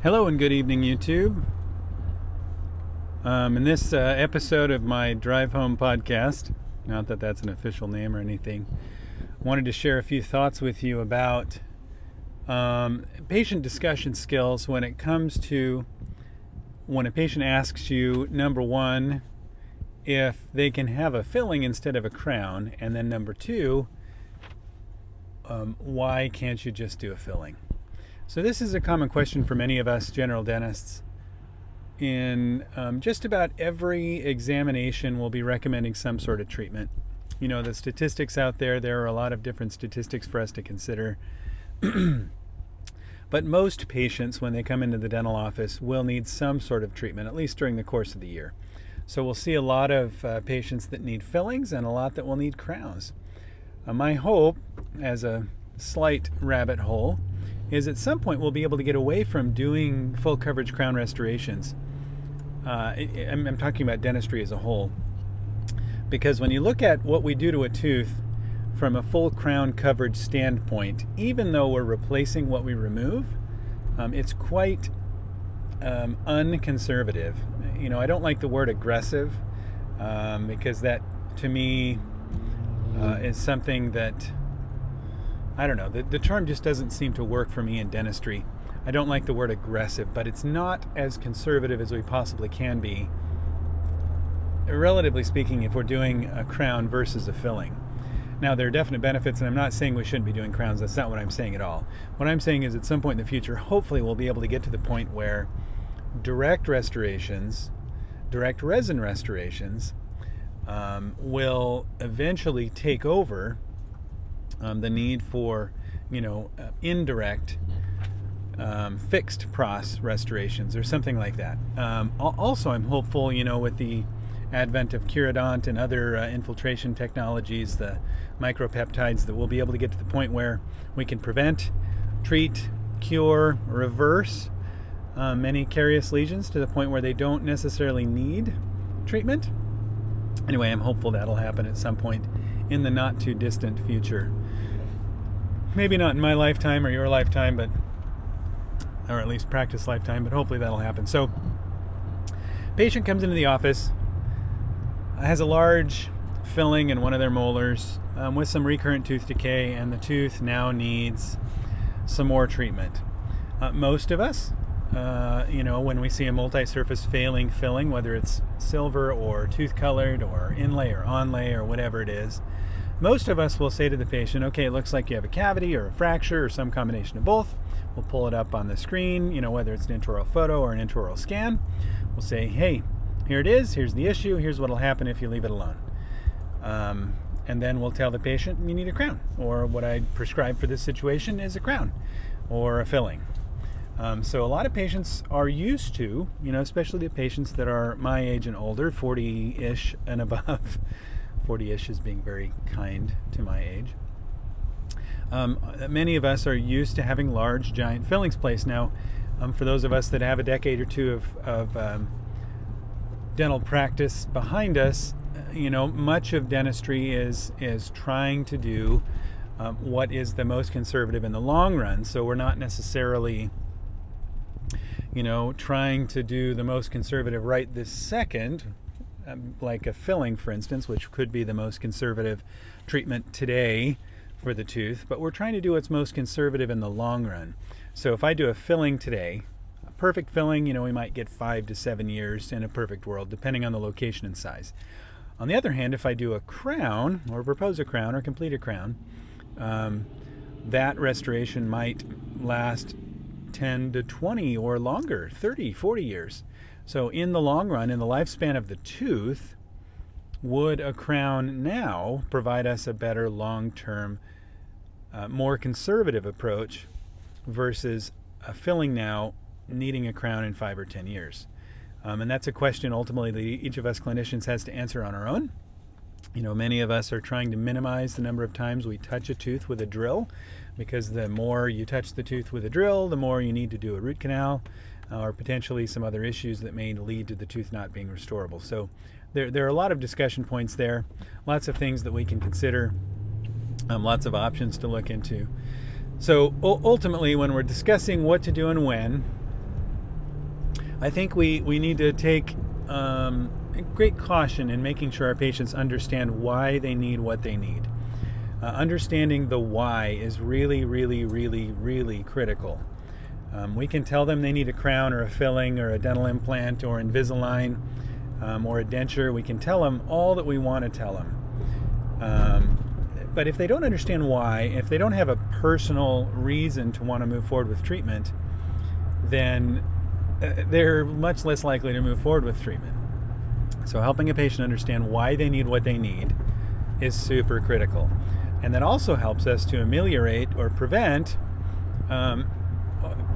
Hello and good evening, YouTube. In this episode of my Drive Home podcast, not that that's an official name or anything, I wanted to share a few thoughts with you about patient discussion skills when it comes to when a patient asks you, number one, if they can have a filling instead of a crown, and then number two, why can't you just do a filling? So this is a common question for many of us general dentists. In just about every examination, we'll be recommending some sort of treatment. You know, the statistics out there are a lot of different statistics for us to consider. But most patients, when they come into the dental office, will need some sort of treatment, at least during the course of the year. So we'll see a lot of patients that need fillings and a lot that will need crowns. My hope, as a slight rabbit hole, is at some point we'll be able to get away from doing full coverage crown restorations. I'm talking about dentistry as a whole. Because when you look at what we do to a tooth from a full crown coverage standpoint, even though we're replacing what we remove, it's quite unconservative. You know, I don't like the word aggressive because that, to me, is something that, I don't know, the term just doesn't seem to work for me in dentistry. I don't like the word aggressive, but it's not as conservative as we possibly can be, relatively speaking, if we're doing a crown versus a filling. Now, there are definite benefits, and I'm not saying we shouldn't be doing crowns. That's not what I'm saying at all. What I'm saying is at some point in the future, hopefully we'll be able to get to the point where direct restorations, direct resin restorations, will eventually take over the need for, indirect fixed pros restorations or something like that. Also, I'm hopeful, with the advent of Curodont and other infiltration technologies, the micropeptides, that we'll be able to get to the point where we can prevent, treat, cure, reverse many carious lesions to the point where they don't necessarily need treatment. Anyway, I'm hopeful that'll happen at some point in the not too distant future. Maybe not in my lifetime or your lifetime, or at least practice lifetime, but hopefully that'll happen. So, patient comes into the office, has a large filling in one of their molars with some recurrent tooth decay, and the tooth now needs some more treatment. Most of us, when we see a multi-surface failing filling, whether it's silver or tooth-colored or inlay or onlay or whatever it is, most of us will say to the patient, okay, it looks like you have a cavity or a fracture or some combination of both. We'll pull it up on the screen, whether it's an intraoral photo or an intraoral scan. We'll say, hey, here it is, here's the issue, here's what'll happen if you leave it alone. And then we'll tell the patient you need a crown, or what I prescribe for this situation is a crown or a filling. So a lot of patients are used to, especially the patients that are my age and older, 40-ish and above. 40-ish is being very kind to my age. Many of us are used to having large, giant fillings placed. Now, for those of us that have a decade or two of dental practice behind us, much of dentistry is trying to do what is the most conservative in the long run. So we're not necessarily trying to do the most conservative right this second, like a filling, for instance, which could be the most conservative treatment today for the tooth, but we're trying to do what's most conservative in the long run. So if I do a filling today, a perfect filling, we might get 5 to 7 years in a perfect world, depending on the location and size. On the other hand, if I do a crown, or propose a crown, or complete a crown, that restoration might last 10 to 20 or longer, 30, 40 years. So in the long run, in the lifespan of the tooth, would a crown now provide us a better long-term, more conservative approach versus a filling now needing a crown in 5 or 10 years? And that's a question ultimately that each of us clinicians has to answer on our own. Many of us are trying to minimize the number of times we touch a tooth with a drill, because the more you touch the tooth with a drill, the more you need to do a root canal, or potentially some other issues that may lead to the tooth not being restorable. So there are a lot of discussion points there, lots of things that we can consider, lots of options to look into. So ultimately, when we're discussing what to do and when, I think we need to take great caution in making sure our patients understand why they need what they need. Understanding the why is really, really, really, really critical. We can tell them they need a crown or a filling or a dental implant or Invisalign or a denture. We can tell them all that we want to tell them. But if they don't understand why, if they don't have a personal reason to want to move forward with treatment, then they're much less likely to move forward with treatment. So helping a patient understand why they need what they need is super critical. And that also helps us to ameliorate or prevent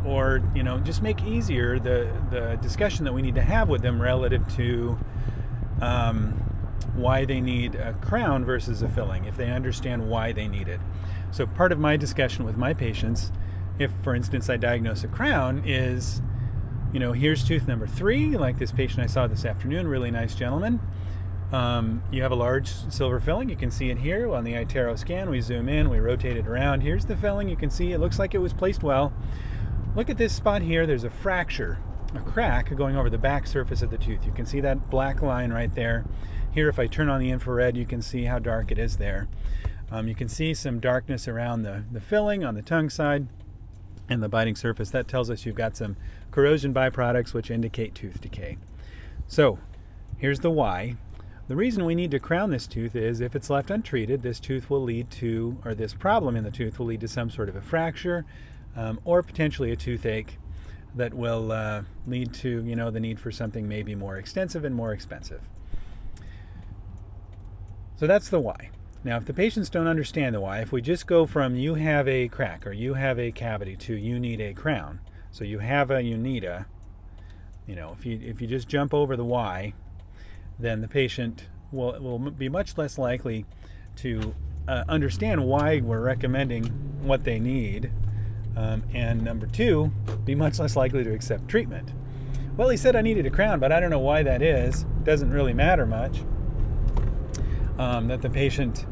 or just make easier the discussion that we need to have with them relative to why they need a crown versus a filling, if they understand why they need it. So part of my discussion with my patients, if for instance I diagnose a crown, is here's tooth number 3, like this patient I saw this afternoon, really nice gentleman. You have a large silver filling. You can see it here on the iTero scan. We zoom in, we rotate it around. Here's the filling. You can see it looks like it was placed well. Look at this spot here. There's a fracture, a crack going over the back surface of the tooth. You can see that black line right there. Here, if I turn on the infrared, you can see how dark it is there. You can see some darkness around the filling on the tongue side and the biting surface. That tells us you've got some corrosion byproducts which indicate tooth decay. So here's the why. The reason we need to crown this tooth is if it's left untreated, this tooth will lead to, or this problem in the tooth will lead to some sort of a fracture or potentially a toothache that will lead to the need for something maybe more extensive and more expensive. So that's the why. Now, if the patients don't understand the why, if we just go from you have a crack or you have a cavity to you need a crown, so you have a, you need a, if you just jump over the why, then the patient will be much less likely to understand why we're recommending what they need, and number 2, be much less likely to accept treatment. Well, he said I needed a crown, but I don't know why that is. It doesn't really matter much. That the patient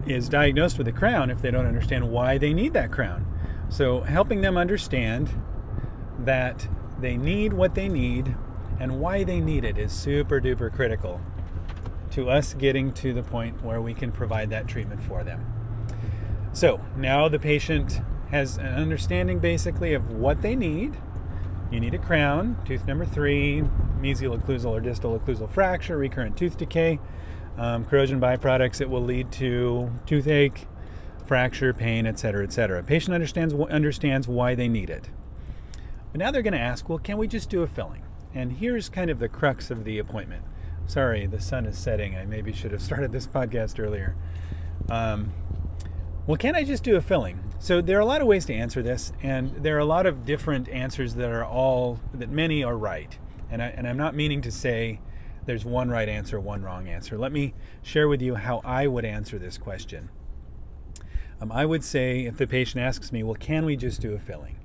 is diagnosed with a crown if they don't understand why they need that crown. So helping them understand that they need what they need and why they need it is super duper critical to us getting to the point where we can provide that treatment for them. So now the patient has an understanding basically of what they need. You need a crown, tooth number 3, mesial occlusal or distal occlusal fracture, recurrent tooth decay, corrosion byproducts. It will lead to toothache, fracture, pain, etc., etc. Patient understands why they need it. But now they're going to ask, well, can we just do a filling? And here's kind of the crux of the appointment. Sorry, the sun is setting. I maybe should have started this podcast earlier. Well, can I just do a filling? So there are a lot of ways to answer this, and there are a lot of different answers that many are right. And I'm not meaning to say there's one right answer, one wrong answer. Let me share with you how I would answer this question. I would say if the patient asks me, well, can we just do a filling?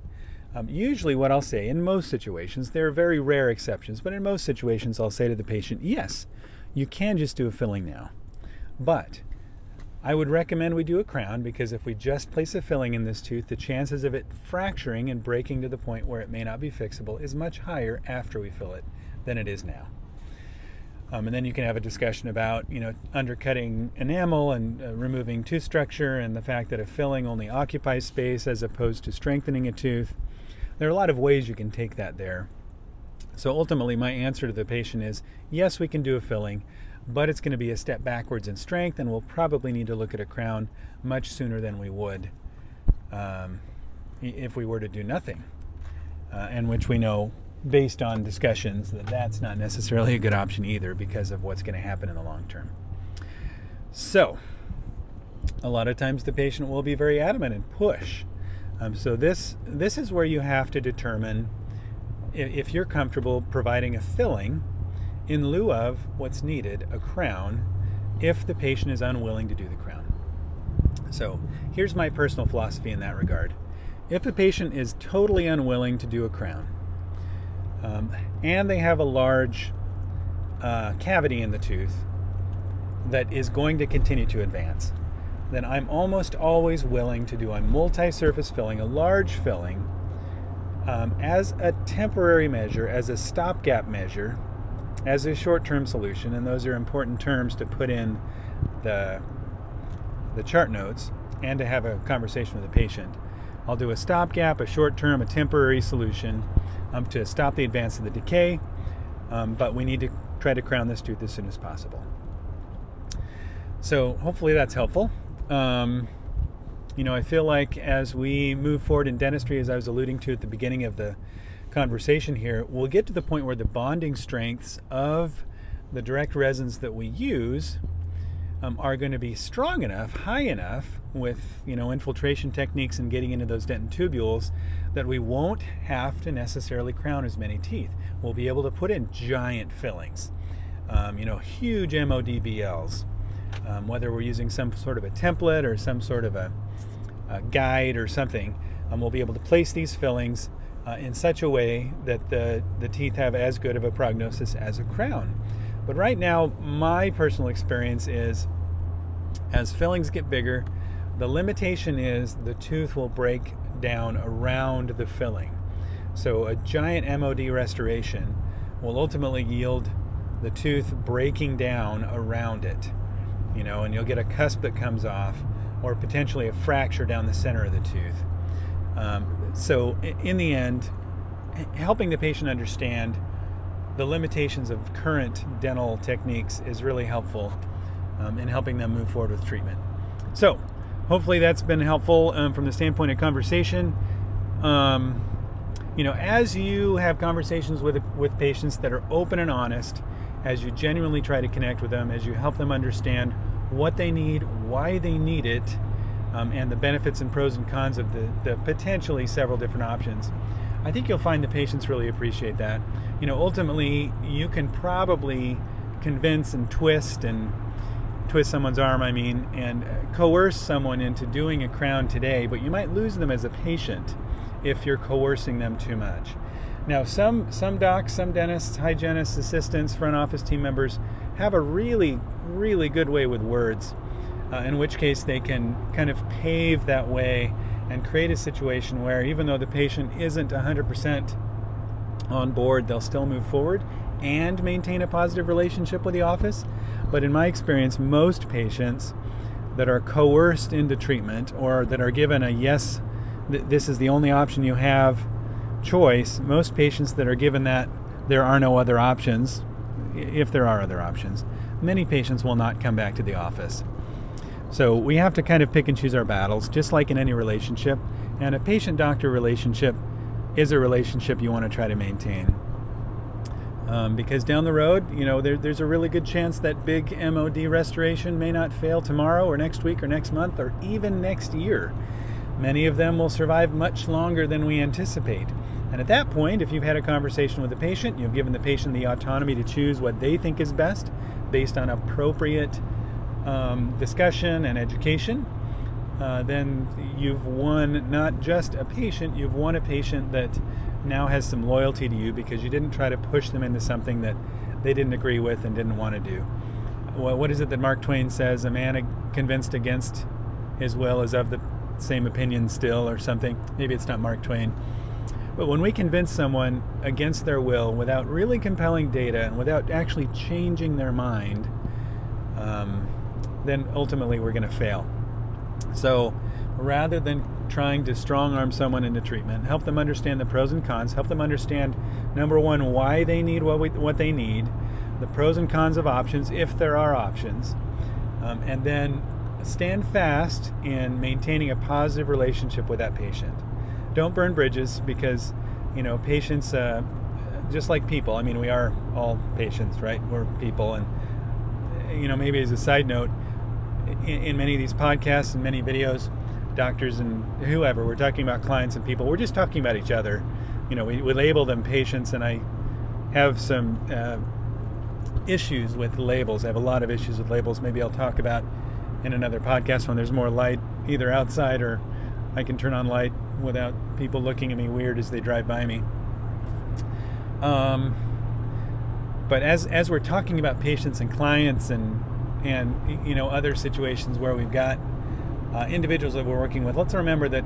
Usually what I'll say in most situations, there are very rare exceptions, but in most situations I'll say to the patient, yes, you can just do a filling now. But I would recommend we do a crown because if we just place a filling in this tooth, the chances of it fracturing and breaking to the point where it may not be fixable is much higher after we fill it than it is now. And then you can have a discussion about, undercutting enamel and removing tooth structure and the fact that a filling only occupies space as opposed to strengthening a tooth. There are a lot of ways you can take that there. So ultimately, my answer to the patient is, yes, we can do a filling, but it's going to be a step backwards in strength, and we'll probably need to look at a crown much sooner than we would if we were to do nothing, and which we know, based on discussions, that's not necessarily a good option either because of what's going to happen in the long term. So a lot of times the patient will be very adamant and push. So this is where you have to determine if you're comfortable providing a filling in lieu of what's needed, a crown, if the patient is unwilling to do the crown. So here's my personal philosophy in that regard. If the patient is totally unwilling to do a crown, and they have a large cavity in the tooth that is going to continue to advance, then I'm almost always willing to do a multi-surface filling, a large filling, as a temporary measure, as a stopgap measure, as a short-term solution, and those are important terms to put in the chart notes and to have a conversation with the patient. I'll do a stopgap, a short-term, a temporary solution to stop the advance of the decay, but we need to try to crown this tooth as soon as possible. So hopefully that's helpful. I feel like as we move forward in dentistry, as I was alluding to at the beginning of the conversation here, we'll get to the point where the bonding strengths of the direct resins that we use are going to be strong enough, high enough with infiltration techniques and getting into those dentin tubules that we won't have to necessarily crown as many teeth. We'll be able to put in giant fillings, huge MODBLs, whether we're using some sort of a template or some sort of a guide or something. We'll be able to place these fillings in such a way that the teeth have as good of a prognosis as a crown. But right now, my personal experience is as fillings get bigger, the limitation is the tooth will break down around the filling. So a giant MOD restoration will ultimately yield the tooth breaking down around it, and you'll get a cusp that comes off or potentially a fracture down the center of the tooth. So in the end, helping the patient understand the limitations of current dental techniques is really helpful in helping them move forward with treatment. So hopefully that's been helpful from the standpoint of conversation. As you have conversations with patients that are open and honest, as you genuinely try to connect with them, as you help them understand what they need, why they need it, and the benefits and pros and cons of the potentially several different options, I think you'll find the patients really appreciate that. Ultimately, you can probably convince and twist someone's arm, and coerce someone into doing a crown today, but you might lose them as a patient if you're coercing them too much. Now, some docs, some dentists, hygienists, assistants, front office team members have a really, really good way with words, in which case they can kind of pave that way and create a situation where even though the patient isn't 100% on board, they'll still move forward and maintain a positive relationship with the office. But in my experience, most patients that are coerced into treatment or that are given a yes, this is the only option you have choice, most patients that are given that there are no other options, if there are other options, many patients will not come back to the office. So we have to kind of pick and choose our battles, just like in any relationship. And a patient-doctor relationship is a relationship you want to try to maintain. Because down the road, there's a really good chance that big MOD restoration may not fail tomorrow or next week or next month or even next year. Many of them will survive much longer than we anticipate. And at that point, if you've had a conversation with the patient, you've given the patient the autonomy to choose what they think is best based on appropriate discussion and education, then you've won not just a patient, you've won a patient that now has some loyalty to you because you didn't try to push them into something that they didn't agree with and didn't want to do. Well, what is it that Mark Twain says? A man convinced against his will is of the same opinion still, or something. Maybe it's not Mark Twain. But when we convince someone against their will without really compelling data and without actually changing their mind, then ultimately we're going to fail. So rather than trying to strong-arm someone into treatment, help them understand the pros and cons, help them understand, number one, why they need what they need, the pros and cons of options, if there are options, and then stand fast in maintaining a positive relationship with that patient. Don't burn bridges, because patients, just like people, we are all patients, right? We're people. And maybe as a side note, in many of these podcasts and many videos, doctors and whoever, we're talking about clients and people, we're just talking about each other. We label them patients, and I have some issues with labels. I have a lot of issues with labels. Maybe I'll talk about in another podcast when there's more light, either outside or I can turn on light without people looking at me weird as they drive by me. But as we're talking about patients and clients and other situations where we've got individuals that we're working with, let's remember that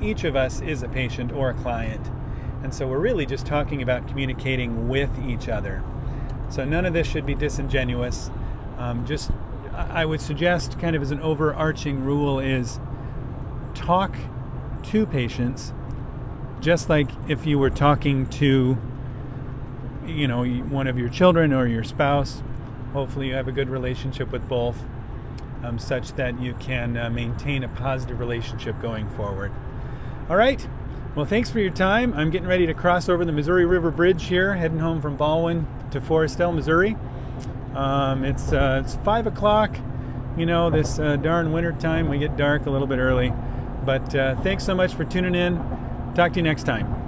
each of us is a patient or a client, And so we're really just talking about communicating with each other. So none of this should be disingenuous. I would suggest, kind of as an overarching rule, is talk to patients just like if you were talking to, one of your children or your spouse. Hopefully you have a good relationship with both, such that you can maintain a positive relationship going forward. All right. Well, thanks for your time. I'm getting ready to cross over the Missouri River Bridge here, heading home from Baldwin to Forestell, Missouri. It's 5 o'clock. This darn winter time, we get dark a little bit early. But thanks so much for tuning in. Talk to you next time.